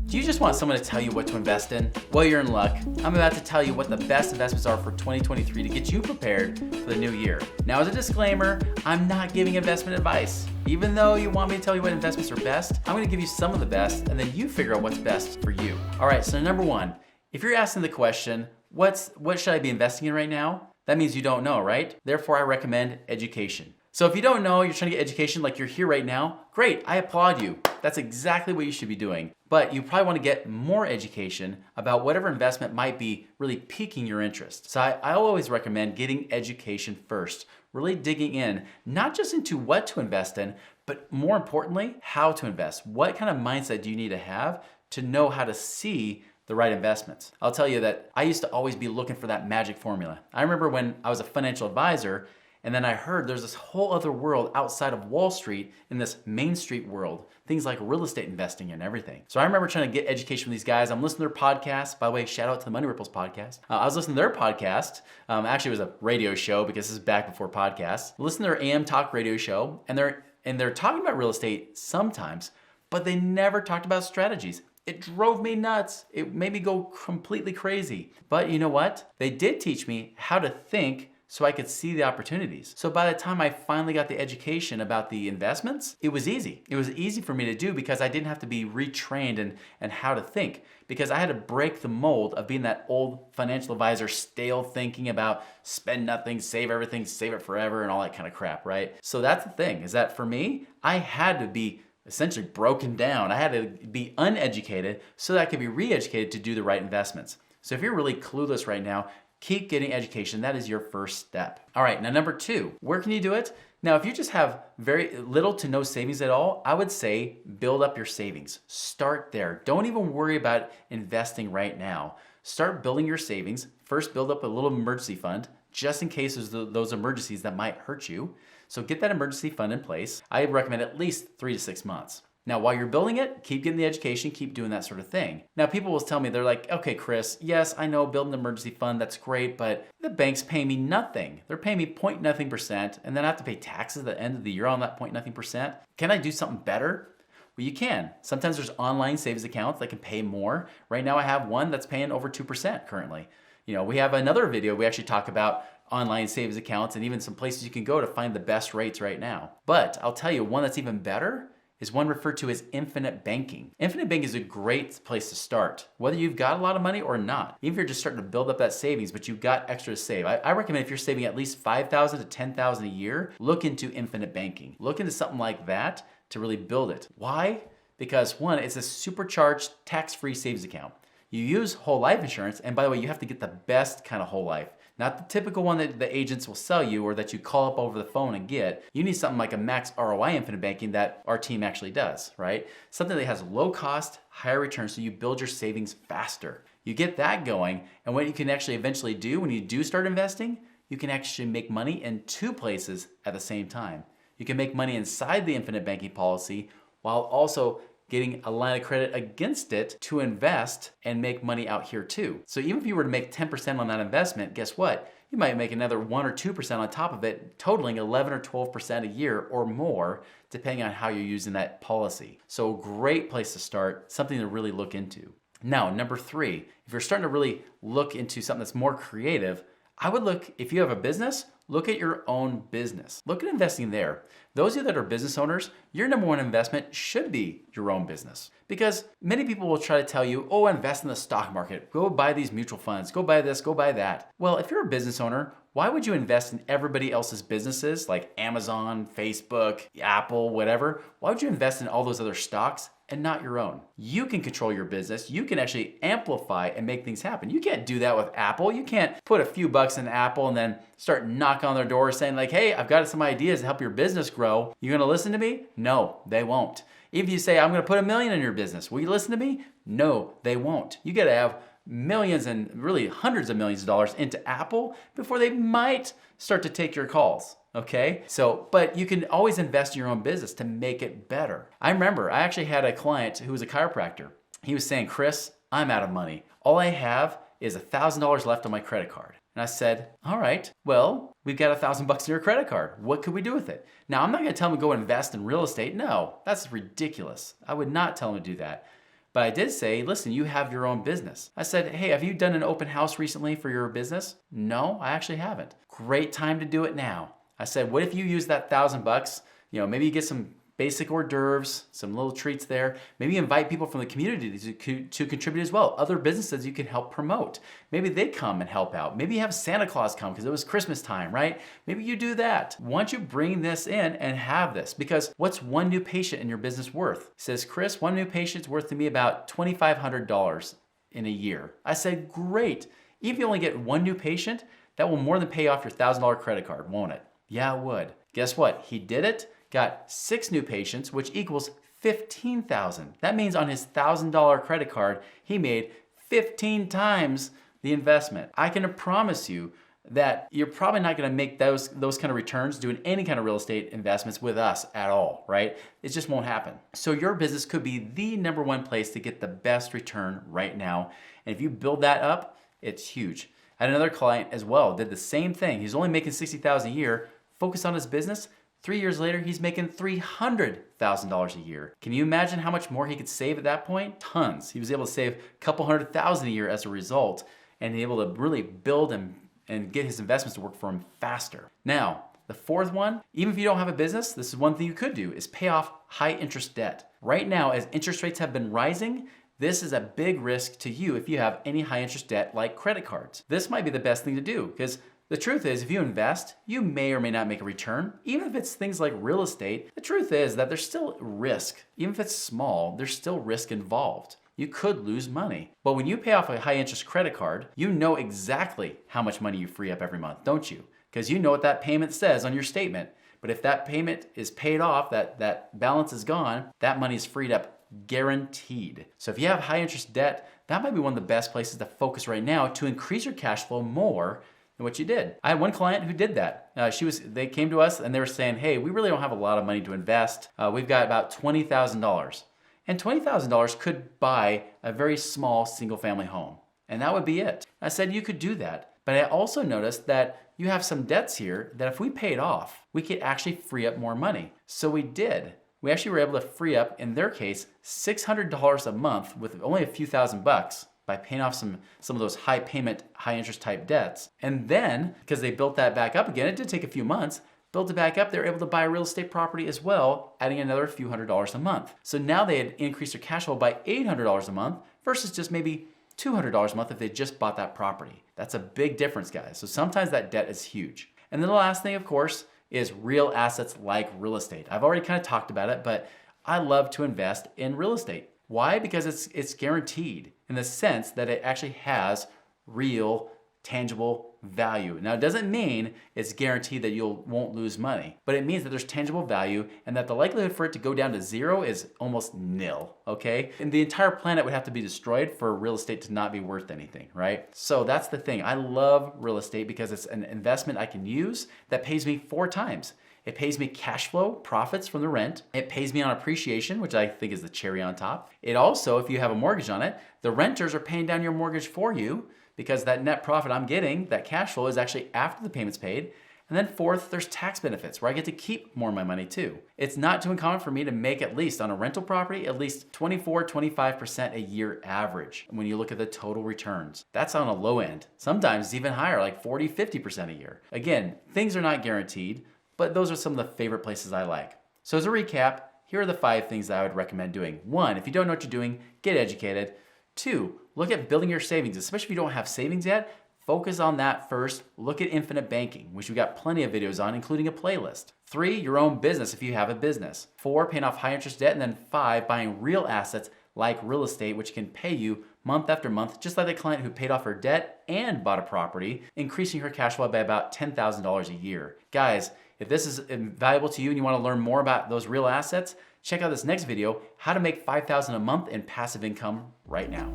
Do you just want someone to tell you what to invest in? Well, you're in luck. I'm about to tell you what the best investments are for 2023 to get you prepared for the new year. Now, as a disclaimer, I'm not giving investment advice. Even though you want me to tell you what investments are best, I'm gonna give you some of the best, and then you figure out what's best for you. All right, so number one, if you're asking the question, what should I be investing in right now? That means you don't know, right? Therefore, I recommend education. So if you don't know, you're trying to get education like you're here right now, great, I applaud you. That's exactly what you should be doing. But you probably want to get more education about whatever investment might be really piquing your interest. So I always recommend getting education first, really digging in, not just into what to invest in, but more importantly, how to invest. What kind of mindset do you need to have to know how to see the right investments? I'll tell you that I used to always be looking for that magic formula. I remember when I was a financial advisor, and then I heard there's this whole other world outside of Wall Street in this Main Street world, things like real estate investing and everything. So I remember trying to get education from these guys. I'm listening to their podcast. By the way, shout out to the Money Ripples podcast. I was listening to their podcast. Actually, it was a radio show because this is back before podcasts. Listen to their AM talk radio show, and they're talking about real estate sometimes, but they never talked about strategies. It drove me nuts. It made me go completely crazy. But you know what? They did teach me how to think so I could see the opportunities. So by the time I finally got the education about the investments, it was easy. It was easy for me to do because I didn't have to be retrained and how to think, because I had to break the mold of being that old financial advisor, stale thinking about spend nothing, save everything, save it forever, and all that kind of crap, right? So that's the thing, is that for me, I had to be essentially broken down. I had to be uneducated so that I could be re-educated to do the right investments. So if you're really clueless right now, keep getting education. That is your first step. All right, now number two, where can you do it? Now, if you just have very little to no savings at all, I would say build up your savings. Start there. Don't even worry about investing right now. Start building your savings. First, build up a little emergency fund just in case there's those emergencies that might hurt you. So get that emergency fund in place. I recommend at least 3 to 6 months. Now, while you're building it, keep getting the education, keep doing that sort of thing. Now, people will tell me, they're like, okay, Chris, yes, I know building an emergency fund, that's great, but the banks pay me nothing. They're paying me 0.nothing%, and then I have to pay taxes at the end of the year on that 0.nothing%. Can I do something better? Well, you can. Sometimes there's online savings accounts that can pay more. Right now, I have one that's paying over 2% currently. You know, we have another video, we actually talk about online savings accounts and even some places you can go to find the best rates right now. But I'll tell you, one that's even better is one referred to as infinite banking. Infinite banking is a great place to start, whether you've got a lot of money or not. Even if you're just starting to build up that savings, but you've got extra to save. I recommend if you're saving at least $5,000 to $10,000 a year, look into infinite banking. Look into something like that to really build it. Why? Because one, it's a supercharged tax-free savings account. You use whole life insurance, and by the way, you have to get the best kind of whole life. Not the typical one that the agents will sell you or that you call up over the phone and get. You need something like a max ROI infinite banking that our team actually does, right? Something that has low cost, higher return, so you build your savings faster. You get that going, and what you can actually eventually do when you do start investing, you can actually make money in 2 places at the same time. You can make money inside the infinite banking policy while also getting a line of credit against it to invest and make money out here too. So even if you were to make 10% on that investment, guess what? You might make another 1 or 2% on top of it, totaling 11 or 12% a year or more, depending on how you're using that policy. So great place to start, something to really look into. Now, number 3, if you're starting to really look into something that's more creative, I would look, if you have a business, look at your own business. Look at investing there. Those of you that are business owners, your number one investment should be your own business. Because many people will try to tell you, oh, invest in the stock market. Go buy these mutual funds. Go buy this, go buy that. Well, if you're a business owner, why would you invest in everybody else's businesses like Amazon, Facebook, Apple, whatever? Why would you invest in all those other stocks and not your own? You can control your business. You can actually amplify and make things happen. You can't do that with Apple. You can't put a few bucks in Apple and then start knocking on their door saying like, hey, I've got some ideas to help your business grow. You gonna listen to me? No, they won't. If you say, I'm gonna put $1 million in your business, will you listen to me? No, they won't. You gotta have millions and really hundreds of millions of dollars into Apple before they might start to take your calls. Okay, so, but you can always invest in your own business to make it better. I remember I actually had a client who was a chiropractor. He was saying, Chris, I'm out of money. All I have is $1,000 left on my credit card. And I said, all right, well, we've got $1,000 in your credit card. What could we do with it? Now, I'm not gonna tell him to go invest in real estate. No, that's ridiculous. I would not tell him to do that. But I did say, listen, you have your own business. I said, hey, have you done an open house recently for your business? No, I actually haven't. Great time to do it now. I said, what if you use that $1,000? Maybe you get some basic hors d'oeuvres, some little treats there. Maybe invite people from the community to contribute as well. Other businesses you can help promote. Maybe they come and help out. Maybe you have Santa Claus come because it was Christmas time, right? Maybe you do that. Why don't you bring this in and have this? Because what's one new patient in your business worth? He says, Chris, one new patient's worth to me about $2,500 in a year. I said, great. Even if you only get one new patient, that will more than pay off your $1,000 credit card, won't it? Yeah, it would. Guess what? He did it. Got 6 new patients, which equals $15,000. That means on his $1,000 credit card, he made 15 times the investment. I can promise you that you're probably not gonna make those kind of returns doing any kind of real estate investments with us at all, right? It just won't happen. So your business could be the #1 place to get the best return right now. And if you build that up, it's huge. I had another client as well, did the same thing. He's only making $60,000 a year, focused on his business. 3 years later, he's making $300,000 a year. Can you imagine how much more he could save at that point? Tons. He was able to save a couple $100,000 a year as a result, and able to really build and get his investments to work for him faster. Now, the fourth one, even if you don't have a business, this is one thing you could do, is pay off high interest debt. Right now, as interest rates have been rising, this is a big risk to you if you have any high interest debt like credit cards. This might be the best thing to do because the truth is, if you invest, you may or may not make a return. Even if it's things like real estate, the truth is that there's still risk. Even if it's small, there's still risk involved. You could lose money. But when you pay off a high interest credit card, you know exactly how much money you free up every month, don't you? Because you know what that payment says on your statement. But if that payment is paid off, that balance is gone, that money is freed up guaranteed. So if you have high interest debt, that might be one of the best places to focus right now to increase your cash flow more than what you did. I had one client who did that. They came to us and they were saying, hey, we really don't have a lot of money to invest. We've got about $20,000. And $20,000 could buy a very small single family home. And that would be it. I said, you could do that. But I also noticed that you have some debts here that if we paid off, we could actually free up more money. So we did. We actually were able to free up, in their case, $600 a month with only a few $1,000 by paying off some of those high payment, high interest type debts. And then, because they built that back up again, it did take a few months, built it back up, they were able to buy a real estate property as well, adding another few $100s a month. So now they had increased their cash flow by $800 a month versus just maybe $200 a month if they just bought that property. That's a big difference, guys. So sometimes that debt is huge. And then the last thing, of course, is real assets like real estate. I've already kind of talked about it, but I love to invest in real estate. Why? Because it's guaranteed in the sense that it actually has real, tangible value. Now, it doesn't mean it's guaranteed that you won't lose money, but it means that there's tangible value and that the likelihood for it to go down to zero is almost nil, okay? And the entire planet would have to be destroyed for real estate to not be worth anything, right? So that's the thing. I love real estate because it's an investment I can use that pays me 4 times. It pays me cash flow, profits from the rent. It pays me on appreciation, which I think is the cherry on top. It also, if you have a mortgage on it, the renters are paying down your mortgage for you because that net profit I'm getting, that cash flow is actually after the payment's paid. And then fourth, there's tax benefits where I get to keep more of my money too. It's not too uncommon for me to make at least on a rental property, at least 24-25% a year average when you look at the total returns. That's on a low end. Sometimes it's even higher, like 40-50% a year. Again, things are not guaranteed, but those are some of the favorite places I like. So as a recap, here are the 5 things that I would recommend doing. 1, if you don't know what you're doing, get educated. 2, look at building your savings, especially if you don't have savings yet. Focus on that first. Look at infinite banking, which we got plenty of videos on, including a playlist. 3, your own business if you have a business. 4, paying off high interest debt. And then 5, buying real assets like real estate, which can pay you month after month, just like the client who paid off her debt and bought a property, increasing her cash flow by about $10,000 a year. Guys, if this is valuable to you and you want to learn more about those real assets, check out this next video, how to make $5,000 a month in passive income right now.